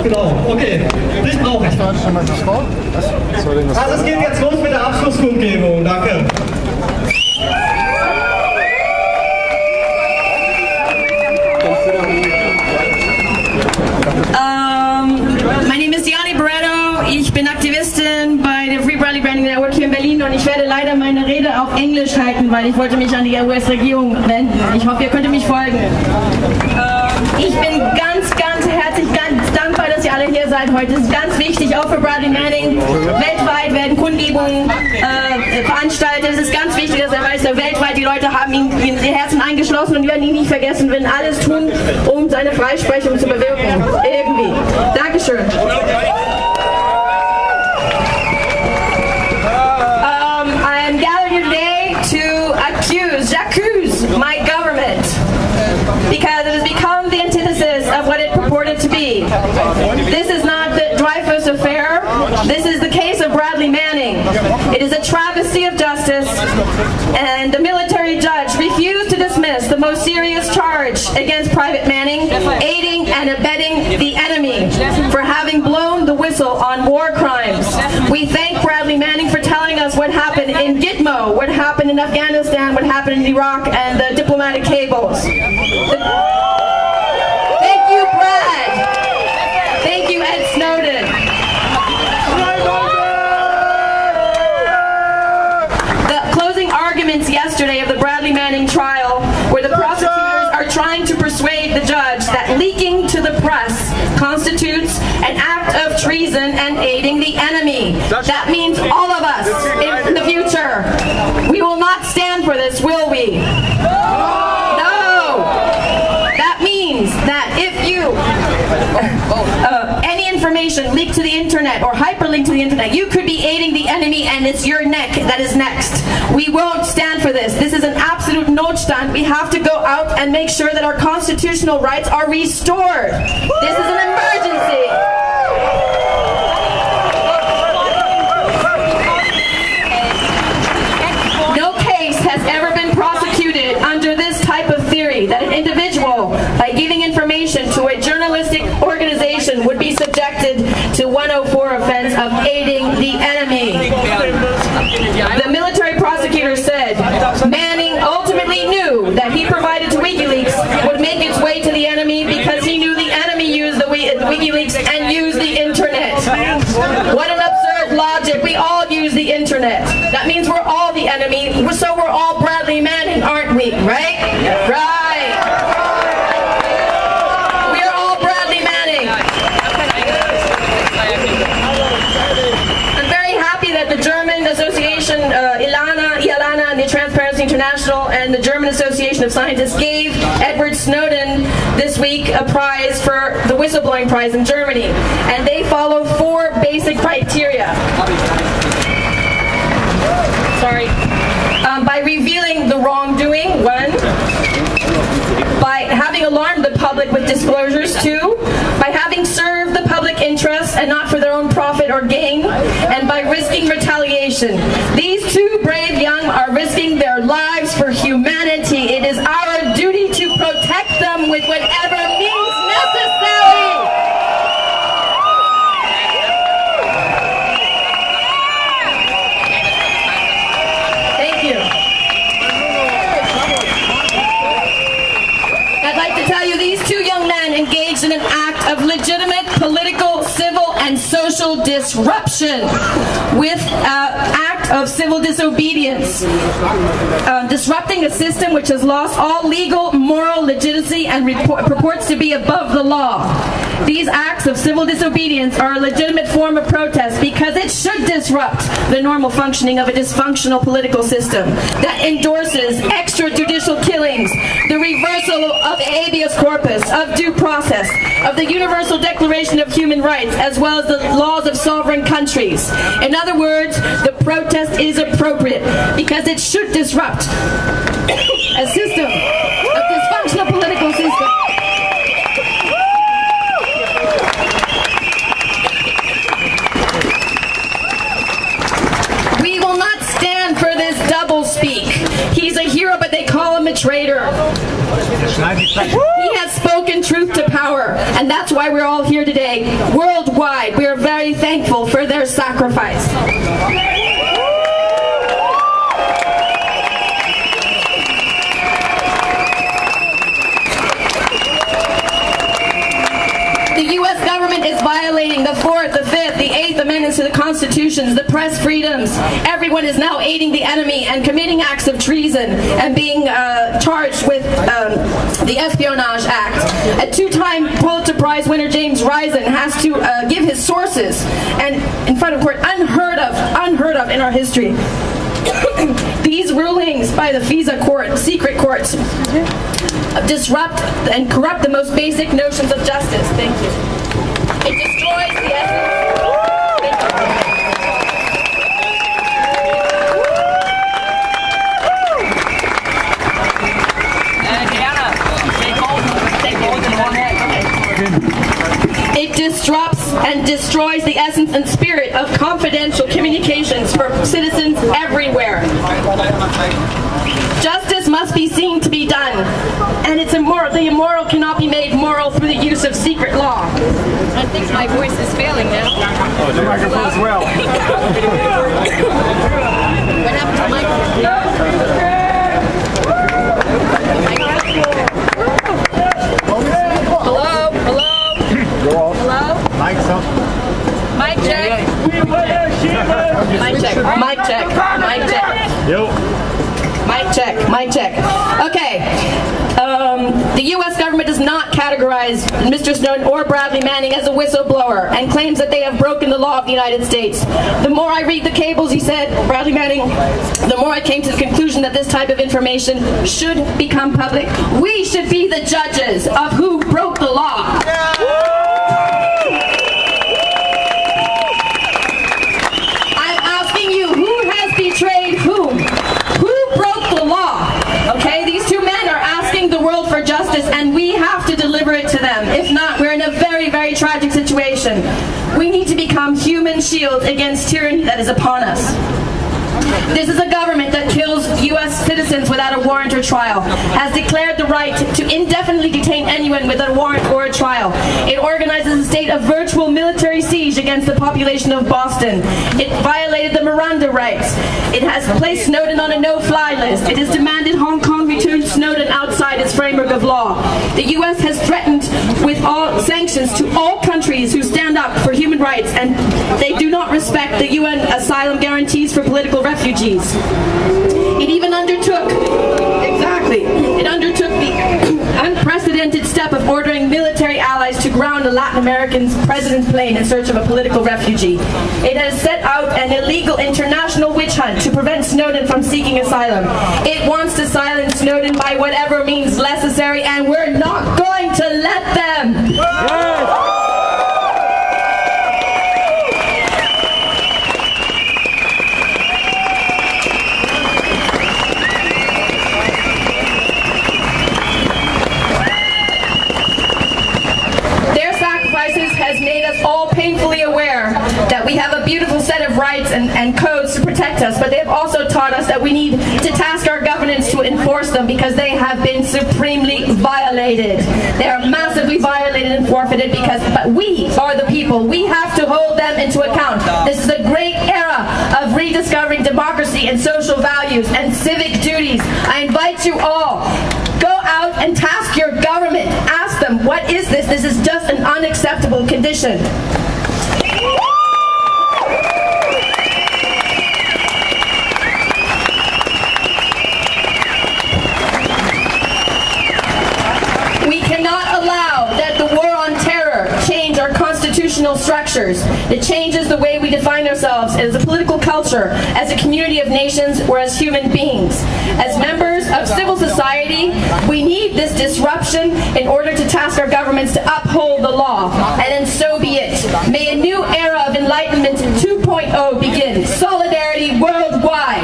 genau. Okay, das brauche ich. Also es geht jetzt los mit der Abschlusskundgebung. Danke. My name is Bradow. Ich bin Aktivistin bei der Free Branding Network hier in Berlin und ich werde leider meine Rede auf Englisch halten, weil ich wollte mich an die US-Regierung wenden. Ich hoffe, ihr könnt mich folgen. Ich bin ganz herzlich dankbar, dass ihr alle hier seid heute. Es ist ganz wichtig, auch für Bradley Manning. Weltweit werden Kundgebungen veranstaltet. Es ist ganz wichtig, dass er weiß, dass weltweit die Leute haben ihm die Herzen eingeschlossen und die werden ihn nicht vergessen, werden alles tun, um seine Freisprechung zu bewirken. Irgendwie. Dankeschön. I am gathered here today to accuse my government because it has become the antithesis of what it purported to be. This is not the Dreyfus affair. This is the case of Bradley Manning. It is a travesty of justice, and the military judge refused to dismiss the most serious charge against Private Manning, aiding and abetting the enemy, for having blown the whistle on war crimes. We thank Bradley Manning for telling us what happened in Gitmo, what happened in Afghanistan, what happened in Iraq, and the diplomatic cables. Thank you, Brad. Thank you, Ed Snowden. The closing arguments yesterday of the Bradley Manning trial, where the prosecutors are trying to persuade the judge that leaking to the press constitutes an act of treason and aiding the enemy. That means all of us in the future. We will not stand for this, will we? That means that if you any information leaked to the internet or hyperlinked to the internet, you could be aiding the enemy and it's your neck that is next. We won't stand for this. This is an absolute notstand. We have to go out and make sure that our constitutional rights are restored. This is an emergency. No case has ever been prosecuted under this type of theory, that an individual, by giving information to a journalistic organization, would be subjected to 104 offense of aiding the enemy. The military prosecutor said Manning ultimately knew that he provided to WikiLeaks would make its way to the enemy because he knew the enemy used the WikiLeaks and used the internet. What an absurd logic. We all use the internet. That means we're all the enemy, so we're all Bradley Manning, aren't we? Right? Right. We are all Bradley Manning. I'm very happy that the German Association, Ilana, and the Transparency International, and the German Association of Scientists gave Edward Snowden this week a prize for the whistleblowing prize in Germany. And they follow 4 basic criteria. Sorry. By revealing the wrongdoing, 1. By having alarmed the public with disclosures, 2. By having served the public interest and not for their own profit or gain, and by risking retaliation. These 2 brave young are risking their lives for humanity. It is our duty to protect them with whatever means necessary. I'd like to tell you, these 2 young men engaged in an act of legitimate political, civil, and social disruption with act of civil disobedience, disrupting a system which has lost all legal, moral legitimacy and purports to be above the law. These acts of civil disobedience are a legitimate form of protest because it should disrupt the normal functioning of a dysfunctional political system that endorses extrajudicial killings, the reversal of habeas corpus, of due process, of the Universal Declaration of Human Rights, as well as the laws of sovereign countries. In other words, the protest is appropriate because it should disrupt a system, a dysfunctional political system. We will not stand for this doublespeak. He's a hero, but they call him a traitor. He has spoken truth to power, and that's why we're all here today. Worldwide, we are very thankful for their sacrifice. The U.S. government is violating the 4th, the 5th, the 8th Amendments to the Constitutions, the press freedoms. Everyone is now aiding the enemy and committing acts of treason and being charged with the Espionage Act. A 2-time Pulitzer Prize winner James Risen has to give his sources, and in front of court, unheard of in our history. These rulings by the FISA court, secret courts, disrupt and corrupt the most basic notions of justice. Thank you. It destroys the essence. It disrupts and destroys the essence and spirit of confidential communications for citizens everywhere. Justice must be seen to be done, and it's immoral. The immoral cannot be made moral through the use of secret law. I think my voice is failing now. Oh, the microphone as well. What happened to the microphone? Hello? Hello? Go off. Hello? Mic's up. Mic check. Mic check. Mic check. Mic check. Yo. Mic check. Mic check. Okay. The U.S. government does not categorize Mr. Snowden or Bradley Manning as a whistleblower and claims that they have broken the law of the United States. The more I read the cables, he said, Bradley Manning, the more I came to the conclusion that this type of information should become public. We should be the judges of who broke the law. I'm asking you, who has betrayed whom? Who broke the law? Okay, these two men are asking the world for justice, and we have to deliver it to them. If not, we're in a very, very tragic situation. We need to become human shields against tyranny that is upon us. This is a government that kills U.S. citizens without a warrant or trial, has declared the right to indefinitely detain anyone without a warrant or a trial. It organizes a state of virtual military siege against the population of Boston. It violated the Miranda rights. It has placed Snowden on a no-fly list. It has demanded Hong Kong return Snowden outside its framework of law. The U.S. has threatened with all sanctions to all countries who stand up for human rights, and they do not respect the UN asylum guarantees for political refugees. It even undertook, it undertook the unprecedented step of ordering military allies to ground a Latin American president's plane in search of a political refugee. It has set out an illegal international witch hunt to prevent Snowden from seeking asylum. It wants to silence Snowden by whatever means necessary, and we're not going to let them. Yes. Has made us all painfully aware that we have a beautiful set of rights and codes to protect us, but they have also taught us that we need to task our governments to enforce them because they have been supremely violated. They are massively violated and forfeited but we are the people. We have to hold them into account. This is a great era of rediscovering democracy and social values and civic duties. I invite you all, go out and task your government. Ask them, what is this? This is just an unacceptable condition. We cannot allow that the war on terror change our constitutional structures. It changes the way we define ourselves as a political culture, as a community of nations, or as human beings. As members of civil society, we need this disruption in order to task our governments to uphold the law. And then so be it. May a new era of Enlightenment 2.0 begin. Solidarity worldwide.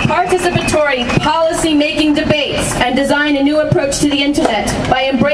Participatory policy-making debates and design a new approach to the internet by embracing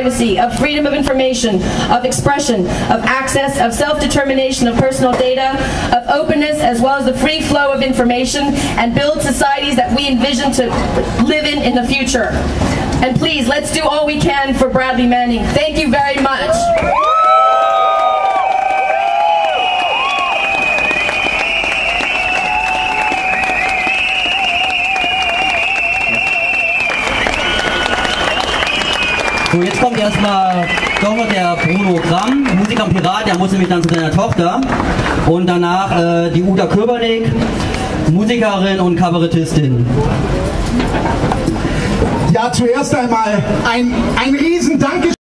privacy, of freedom of information, of expression, of access, of self-determination of personal data, of openness, as well as the free flow of information, and build societies that we envision to live in the future. And please, let's do all we can for Bradley Manning. Thank you very much. So, jetzt kommt erstmal doch noch der Bruno Gramm, Musiker und Pirat, der muss nämlich dann zu seiner Tochter. Und danach die Uta Köbernick, Musikerin und Kabarettistin. Ja, zuerst einmal ein riesen Dankeschön.